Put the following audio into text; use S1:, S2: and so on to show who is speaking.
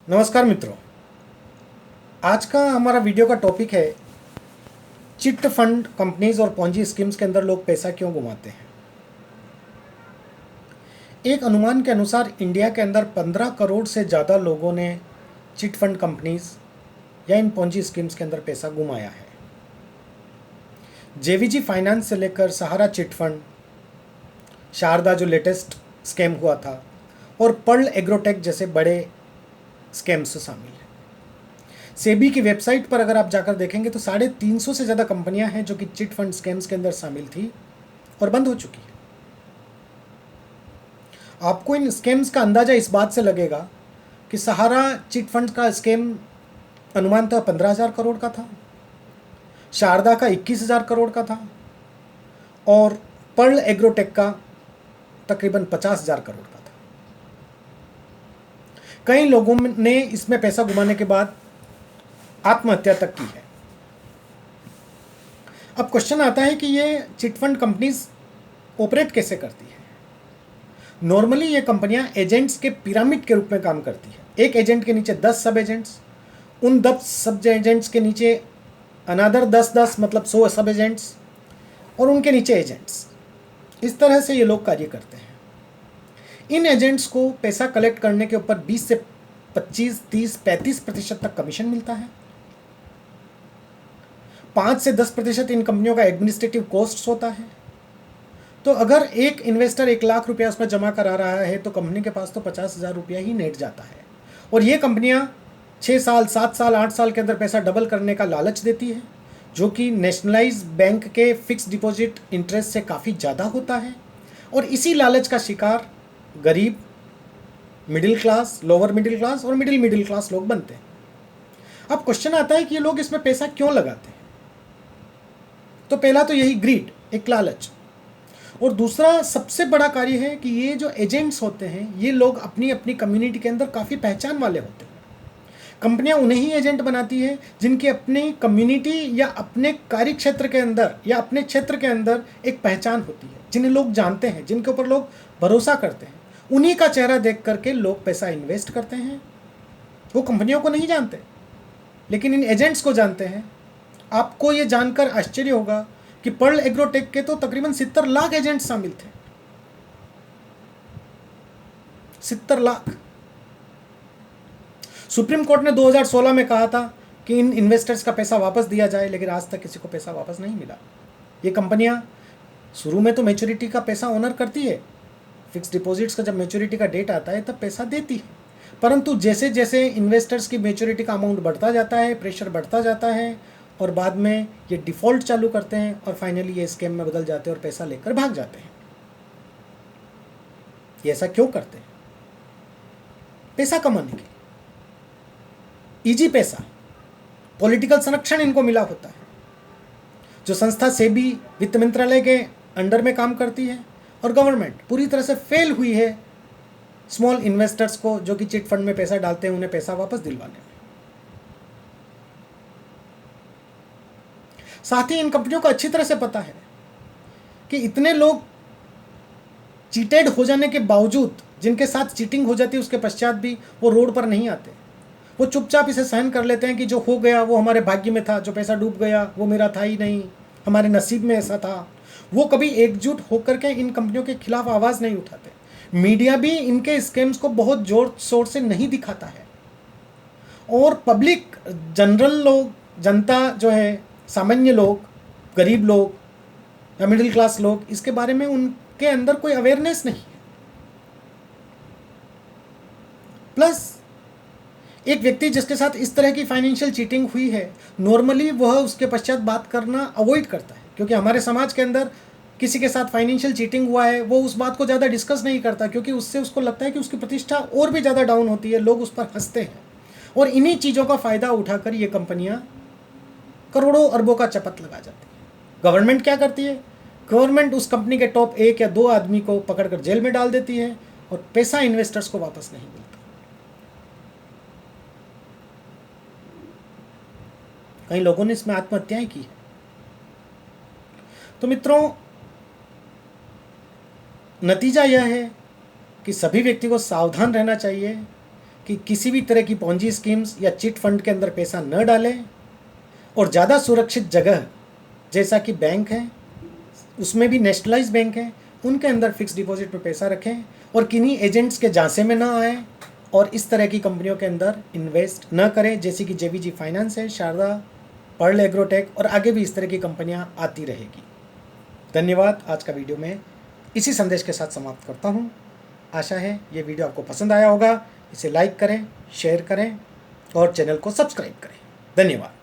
S1: नमस्कार मित्रों, आज का हमारा वीडियो का टॉपिक है चिट फंड कंपनीज और पॉन्जी स्कीम्स के अंदर लोग पैसा क्यों घुमाते हैं। एक अनुमान के अनुसार इंडिया के अंदर 15 करोड़ से ज़्यादा लोगों ने चिट फंड कंपनीज या इन पॉन्जी स्कीम्स के अंदर पैसा घुमाया है। जेवीजी फाइनेंस से लेकर सहारा चिट फंड, शारदा जो लेटेस्ट स्कैम हुआ था, और पर्ल एग्रोटेक जैसे बड़े स्कैम्स शामिल हैं। सेबी की वेबसाइट पर अगर आप जाकर देखेंगे तो 350 से ज़्यादा कंपनियां हैं जो कि चिट फंड स्कैम्स के अंदर शामिल थी और बंद हो चुकी है। आपको इन स्कैम्स का अंदाज़ा इस बात से लगेगा कि सहारा चिट फंड का स्कैम अनुमानतः 15,000 करोड़ का था, शारदा का 21,000 करोड़ का था और पर्ल एग्रोटेक का तकरीबन 50,000 करोड़ का था। कई लोगों ने इसमें पैसा घुमाने के बाद आत्महत्या तक की है। अब क्वेश्चन आता है कि ये चिट फंड कंपनीज ऑपरेट कैसे करती है। नॉर्मली ये कंपनियां एजेंट्स के पिरामिड के रूप में काम करती है। एक एजेंट के नीचे 10 सब एजेंट्स, उन 10 सब एजेंट्स के नीचे अनदर 10 मतलब 100 सब एजेंट्स और उनके नीचे एजेंट्स। इस तरह से ये लोग कार्य करते हैं। इन एजेंट्स को पैसा कलेक्ट करने के ऊपर 20 से 25, 30, 35% तक कमीशन मिलता है। 5 से 10% इन कंपनियों का एडमिनिस्ट्रेटिव कॉस्ट होता है। तो अगर एक इन्वेस्टर 1 लाख रुपया उसमें जमा करा रहा है तो कंपनी के पास तो 50,000 रुपया ही नेट जाता है। और ये कंपनियां 6 साल, 7 साल, 8 साल के अंदर पैसा डबल करने का लालच देती है, जो कि नेशनलाइज बैंक के फिक्स डिपॉजिट इंटरेस्ट से काफ़ी ज़्यादा होता है। और इसी लालच का शिकार गरीब, middle class, lower middle class और मिडिल क्लास लोग बनते हैं। अब क्वेश्चन आता है कि ये लोग इसमें पैसा क्यों लगाते हैं। तो पहला तो यही ग्रीड, एक लालच, और दूसरा सबसे बड़ा कार्य है कि ये जो एजेंट्स होते हैं ये लोग अपनी अपनी कम्युनिटी के अंदर काफ़ी पहचान वाले होते हैं। कंपनियां उन्हें ही एजेंट बनाती है जिनकी अपनी कम्युनिटी या अपने कार्य क्षेत्र के अंदर या अपने क्षेत्र के अंदर एक पहचान होती है, जिन्हें लोग जानते हैं, जिनके ऊपर लोग भरोसा करते हैं। उन्हीं का चेहरा देख करके लोग पैसा इन्वेस्ट करते हैं। वो कंपनियों को नहीं जानते, लेकिन इन एजेंट्स को जानते हैं। आपको ये जानकर आश्चर्य होगा कि पर्ल एग्रोटेक के तो तकरीबन 70 लाख एजेंट शामिल थे। 70 लाख। सुप्रीम कोर्ट ने 2016 में कहा था कि इन इन्वेस्टर्स का पैसा वापस दिया जाए, लेकिन आज तक किसी को पैसा वापस नहीं मिला। ये कंपनियां शुरू में तो मैच्योरिटी का पैसा ऑनर करती है, फिक्स डिपॉजिट्स का जब मैच्योरिटी का डेट आता है तब पैसा देती है, परंतु जैसे जैसे इन्वेस्टर्स की मैच्योरिटी का अमाउंट बढ़ता जाता है, प्रेशर बढ़ता जाता है और बाद में ये डिफ़ॉल्ट चालू करते हैं और फाइनली ये स्कैम में बदल जाते हैं और पैसा लेकर भाग जाते हैं। ये ऐसा क्यों करते हैं? पैसा कमाने के लिए, इजी पैसा, पॉलिटिकल संरक्षण इनको मिला होता है। जो संस्था सेबी वित्त मंत्रालय के अंडर में काम करती है और गवर्नमेंट पूरी तरह से फेल हुई है स्मॉल इन्वेस्टर्स को जो कि चिट फंड में पैसा डालते हैं उन्हें पैसा वापस दिलवाने में। साथ ही इन कंपनियों को अच्छी तरह से पता है कि इतने लोग चीटेड हो जाने के बावजूद, जिनके साथ चीटिंग हो जाती है उसके पश्चात भी वो रोड पर नहीं आते। वो चुपचाप इसे सहन कर लेते हैं कि जो हो गया वो हमारे भाग्य में था, जो पैसा डूब गया वो मेरा था ही नहीं, हमारे नसीब में ऐसा था। वो कभी एकजुट होकर के इन कंपनियों के खिलाफ आवाज़ नहीं उठाते। मीडिया भी इनके स्कैम्स को बहुत जोर शोर से नहीं दिखाता है और पब्लिक, जनरल लोग, जनता जो है, सामान्य लोग, गरीब लोग या मिडिल क्लास लोग, इसके बारे में उनके अंदर कोई अवेयरनेस नहीं है। प्लस एक व्यक्ति जिसके साथ इस तरह की फाइनेंशियल चीटिंग हुई है, नॉर्मली वह उसके पश्चात बात करना अवॉइड करता है, क्योंकि हमारे समाज के अंदर किसी के साथ फाइनेंशियल चीटिंग हुआ है वो उस बात को ज़्यादा डिस्कस नहीं करता, क्योंकि उससे उसको लगता है कि उसकी प्रतिष्ठा और भी ज़्यादा डाउन होती है, लोग उस पर हंसते हैं। और इन्हीं चीज़ों का फ़ायदा उठाकर ये कंपनियाँ करोड़ों अरबों का चपत लगा जाती है। गवर्नमेंट क्या करती है? गवर्नमेंट उस कंपनी के टॉप 1 या 2 आदमी को पकड़कर जेल में डाल देती है और पैसा इन्वेस्टर्स को वापस नहीं मिलता। कई लोगों ने इसमें आत्महत्याएं की है। तो मित्रों, नतीजा यह है कि सभी व्यक्ति को सावधान रहना चाहिए कि किसी भी तरह की पॉन्जी स्कीम्स या चिट फंड के अंदर पैसा न डालें और ज़्यादा सुरक्षित जगह जैसा कि बैंक है, उसमें भी नेशनलाइज बैंक है, उनके अंदर फिक्स डिपॉजिट में पैसा रखें और किन्हीं एजेंट्स के झांसे में ना आए और इस तरह की कंपनियों के अंदर इन्वेस्ट न करें, जैसे कि जेबीजी फाइनेंस है, शारदा, पर्ल एग्रोटेक और आगे भी इस तरह की कंपनियां आती रहेगी। धन्यवाद। आज का वीडियो मैं इसी संदेश के साथ समाप्त करता हूं। आशा है ये वीडियो आपको पसंद आया होगा। इसे लाइक करें, शेयर करें और चैनल को सब्सक्राइब करें। धन्यवाद।